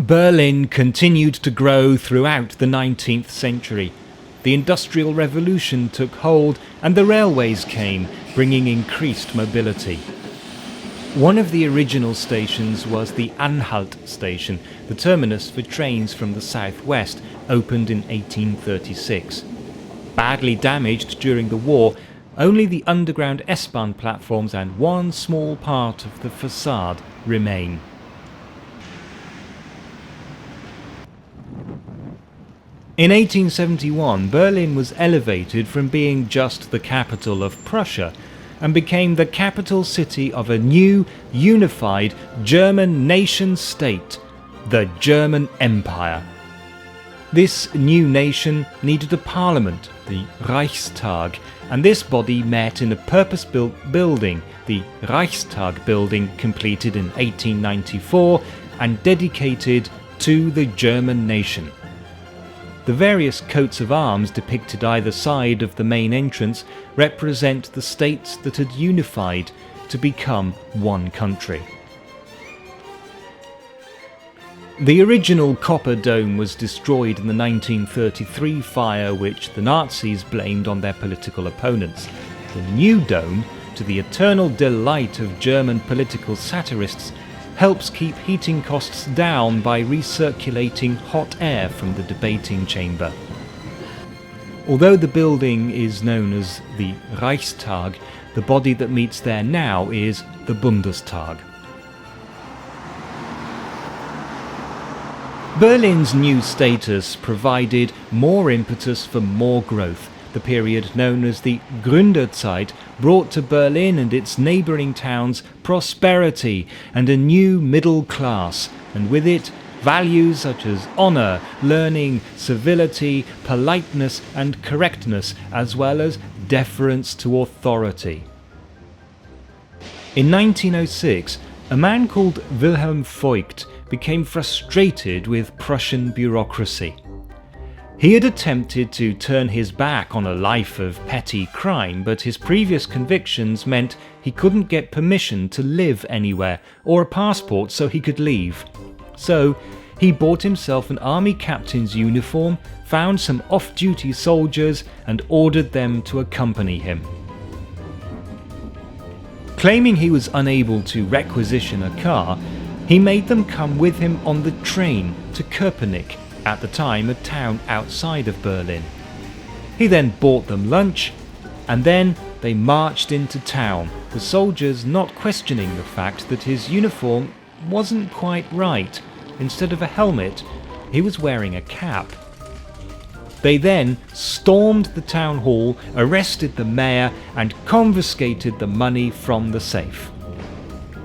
Berlin continued to grow throughout the 19th century. The Industrial Revolution took hold and the railways came, bringing increased mobility. One of the original stations was the Anhalt station, the terminus for trains from the southwest, opened in 1836. Badly damaged during the war, only the underground S-Bahn platforms and one small part of the facade remain. In 1871, Berlin was elevated from being just the capital of Prussia and became the capital city of a new, unified German nation-state, the German Empire. This new nation needed a parliament, the Reichstag, and this body met in a purpose-built building, the Reichstag building, completed in 1894 and dedicated to the German nation. The various coats of arms depicted either side of the main entrance represent the states that had unified to become one country. The original copper dome was destroyed in the 1933 fire, which the Nazis blamed on their political opponents. The new dome, to the eternal delight of German political satirists, helps keep heating costs down by recirculating hot air from the debating chamber. Although the building is known as the Reichstag, the body that meets there now is the Bundestag. Berlin's new status provided more impetus for more growth. The period known as the Gründerzeit brought to Berlin and its neighbouring towns prosperity and a new middle class, and with it values such as honour, learning, civility, politeness and correctness, as well as deference to authority. In 1906, a man called Wilhelm Voigt became frustrated with Prussian bureaucracy. He had attempted to turn his back on a life of petty crime, but his previous convictions meant he couldn't get permission to live anywhere or a passport so he could leave. So he bought himself an army captain's uniform, found some off-duty soldiers and ordered them to accompany him. Claiming he was unable to requisition a car, he made them come with him on the train to Köpenick, at the time a town outside of Berlin. He then bought them lunch, and then they marched into town, the soldiers not questioning the fact that his uniform wasn't quite right. Instead of a helmet, he was wearing a cap. They then stormed the town hall, arrested the mayor, and confiscated the money from the safe.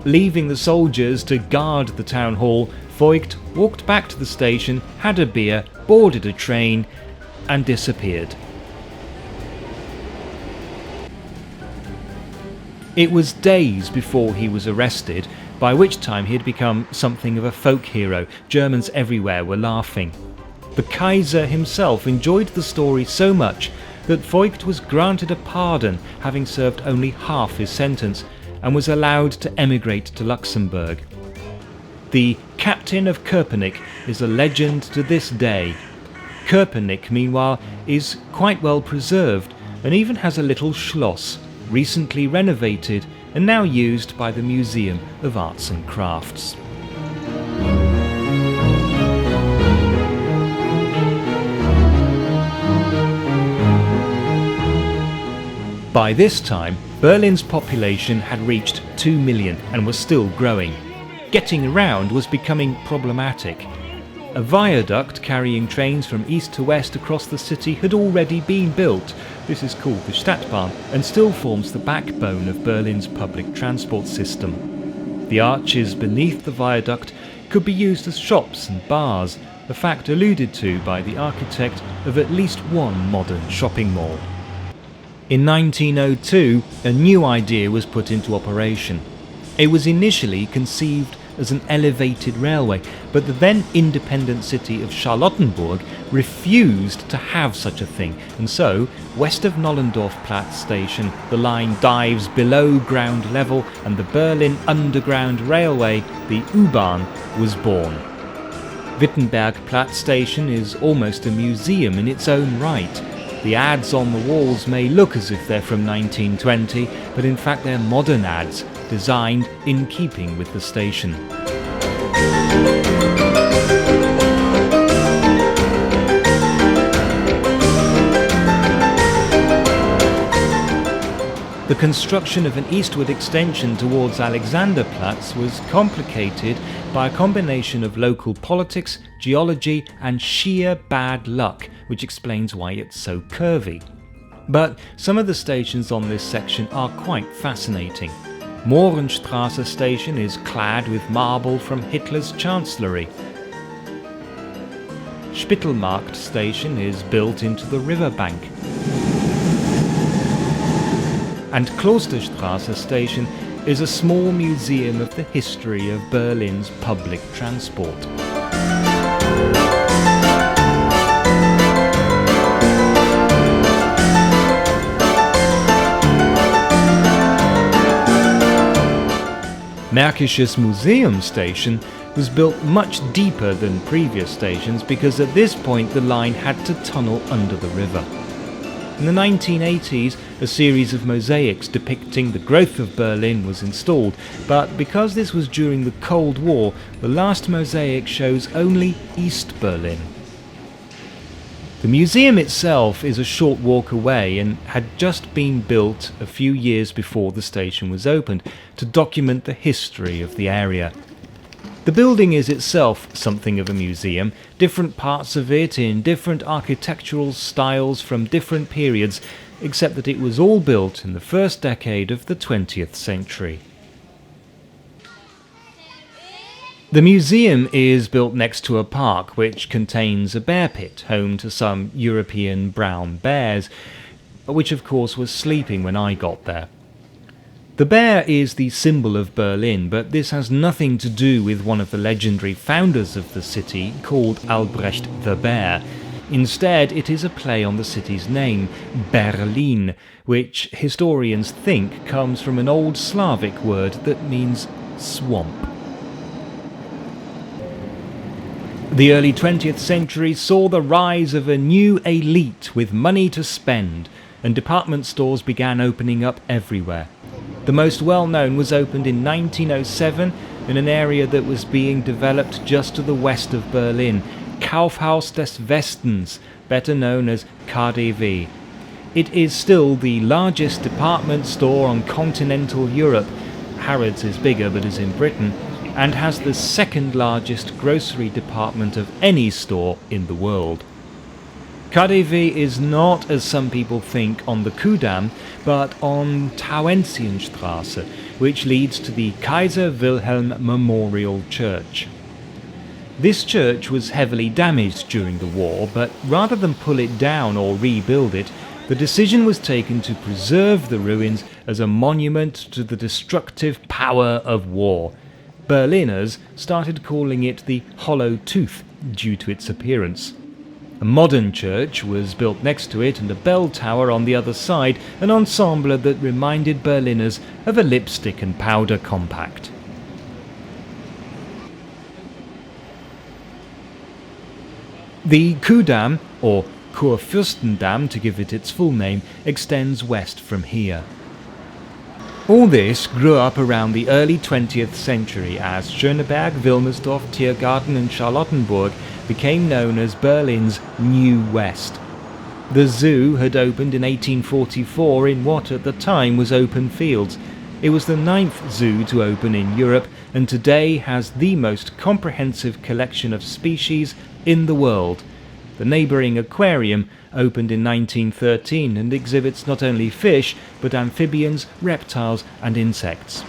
Leaving the soldiers to guard the town hall, Voigt walked back to the station, had a beer, boarded a train, and disappeared. It was days before he was arrested, by which time he had become something of a folk hero. Germans everywhere were laughing. The Kaiser himself enjoyed the story so much that Voigt was granted a pardon, having served only half his sentence, and was allowed to emigrate to Luxembourg. The captain of Köpenick is a legend to this day. Köpenick, meanwhile, is quite well preserved and even has a little schloss, recently renovated and now used by the Museum of Arts and Crafts. By this time, Berlin's population had reached 2 million and was still growing. Getting around was becoming problematic. A viaduct carrying trains from east to west across the city had already been built. This is called the Stadtbahn and still forms the backbone of Berlin's public transport system. The arches beneath the viaduct could be used as shops and bars, a fact alluded to by the architect of at least one modern shopping mall. In 1902, a new idea was put into operation. It was initially conceived as an elevated railway, but the then independent city of Charlottenburg refused to have such a thing, and so, west of Nollendorfplatz station, the line dives below ground level and the Berlin Underground Railway, the U-Bahn, was born. Wittenbergplatz station is almost a museum in its own right. The ads on the walls may look as if they're from 1920, but in fact they're modern ads, designed in keeping with the station. The construction of an eastward extension towards Alexanderplatz was complicated by a combination of local politics, geology and sheer bad luck, which explains why it's so curvy. But some of the stations on this section are quite fascinating. Mohrenstraße station is clad with marble from Hitler's chancellery. Spittelmarkt station is built into the riverbank. And Klosterstraße station is a small museum of the history of Berlin's public transport. Märkisches Museum station was built much deeper than previous stations because at this point the line had to tunnel under the river. In the 1980s, a series of mosaics depicting the growth of Berlin was installed, but because this was during the Cold War, the last mosaic shows only East Berlin. The museum itself is a short walk away and had just been built a few years before the station was opened to document the history of the area. The building is itself something of a museum, different parts of it in different architectural styles from different periods, except that it was all built in the first decade of the 20th century. The museum is built next to a park which contains a bear pit, home to some European brown bears, which of course was sleeping when I got there. The bear is the symbol of Berlin, but this has nothing to do with one of the legendary founders of the city, called Albrecht the Bear. Instead, it is a play on the city's name, Berlin, which historians think comes from an old Slavic word that means swamp. The early 20th century saw the rise of a new elite with money to spend, and department stores began opening up everywhere. The most well-known was opened in 1907 in an area that was being developed just to the west of Berlin, Kaufhaus des Westens, better known as KaDeWe. It is still the largest department store on continental Europe. Harrods is bigger but is in Britain, and has the second largest grocery department of any store in the world. KaDeWe is not, as some people think, on the Kudamm, but on Tauentzienstraße, which leads to the Kaiser Wilhelm Memorial Church. This church was heavily damaged during the war, but rather than pull it down or rebuild it, the decision was taken to preserve the ruins as a monument to the destructive power of war. Berliners started calling it the Hollow Tooth due to its appearance. A modern church was built next to it and a bell tower on the other side, an ensemble that reminded Berliners of a lipstick and powder compact. The Kudamm, or Kurfürstendamm to give it its full name, extends west from here. All this grew up around the early 20th century as Schöneberg, Wilmersdorf, Tiergarten and Charlottenburg became known as Berlin's New West. The zoo had opened in 1844 in what at the time was open fields. It was the 9th zoo to open in Europe and today has the most comprehensive collection of species in the world. The neighbouring aquarium opened in 1913 and exhibits not only fish but amphibians, reptiles and insects.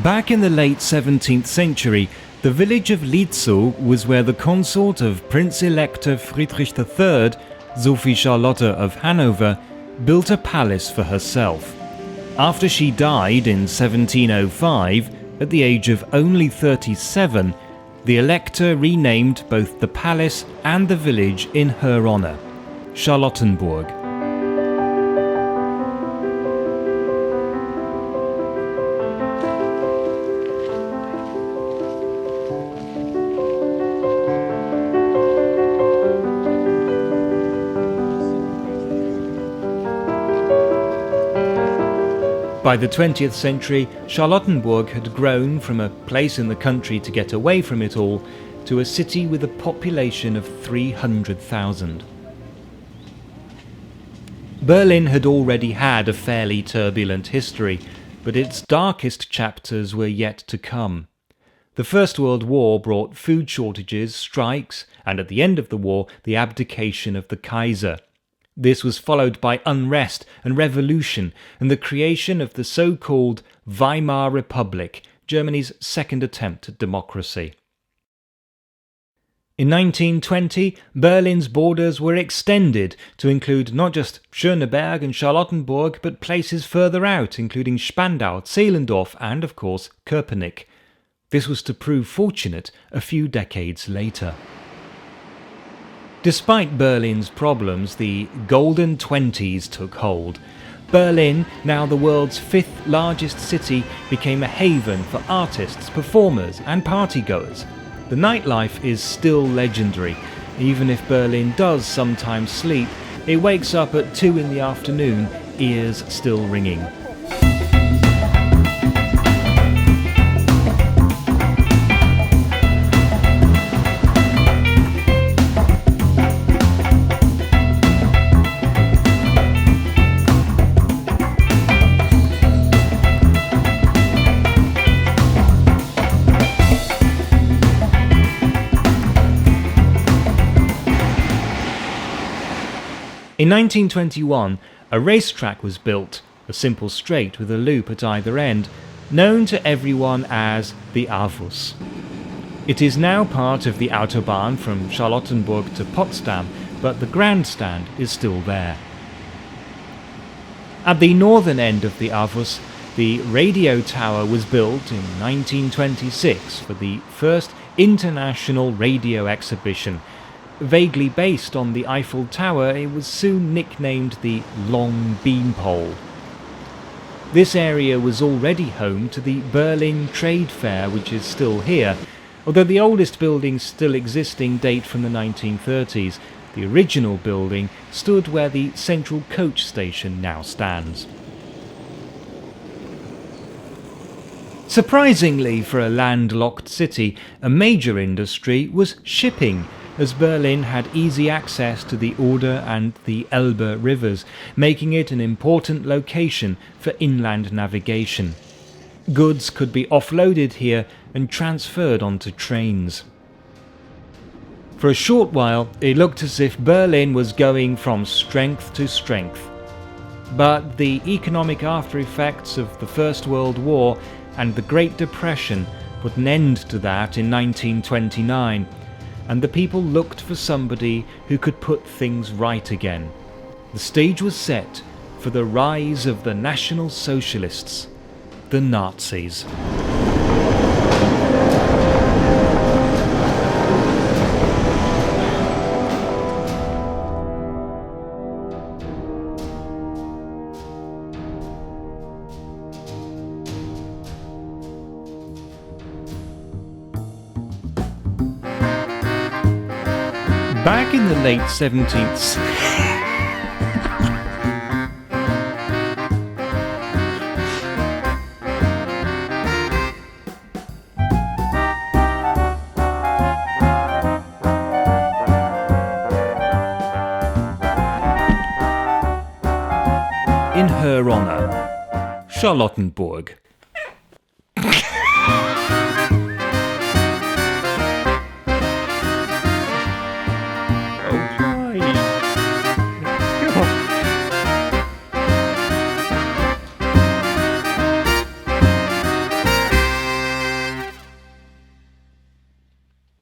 Back in the late 17th century, the village of Lietzow was where the consort of Prince-Elector Friedrich III, Sophie Charlotte of Hanover, built a palace for herself. After she died in 1705, at the age of only 37, the Elector renamed both the palace and the village in her honour, Charlottenburg. By the 20th century, Charlottenburg had grown from a place in the country to get away from it all to a city with a population of 300,000. Berlin had already had a fairly turbulent history, but its darkest chapters were yet to come. The First World War brought food shortages, strikes, and at the end of the war, the abdication of the Kaiser. This was followed by unrest and revolution and the creation of the so-called Weimar Republic, Germany's second attempt at democracy. In 1920, Berlin's borders were extended to include not just Schöneberg and Charlottenburg, but places further out, including Spandau, Zehlendorf, and, of course, Köpenick. This was to prove fortunate a few decades later. Despite Berlin's problems, the Golden Twenties took hold. Berlin, now the world's fifth largest city, became a haven for artists, performers, and partygoers. The nightlife is still legendary. Even if Berlin does sometimes sleep, it wakes up at 2 in the afternoon, ears still ringing. In 1921, a racetrack was built, a simple straight with a loop at either end, known to everyone as the Avus. It is now part of the Autobahn from Charlottenburg to Potsdam, but the grandstand is still there. At the northern end of the Avus, the radio tower was built in 1926 for the first international radio exhibition. Vaguely based on the Eiffel Tower, it was soon nicknamed the Long Beanpole. This area was already home to the Berlin Trade Fair, which is still here, although the oldest buildings still existing date from the 1930s. The original building stood where the central coach station now stands. Surprisingly, for a landlocked city, a major industry was shipping, as Berlin had easy access to the Oder and the Elbe rivers, making it an important location for inland navigation. Goods could be offloaded here and transferred onto trains. For a short while, it looked as if Berlin was going from strength to strength. But the economic after-effects of the First World War and the Great Depression put an end to that in 1929, and the people looked for somebody who could put things right again. The stage was set for the rise of the National Socialists, the Nazis. Back in the late 17th... in her honour, Charlottenburg.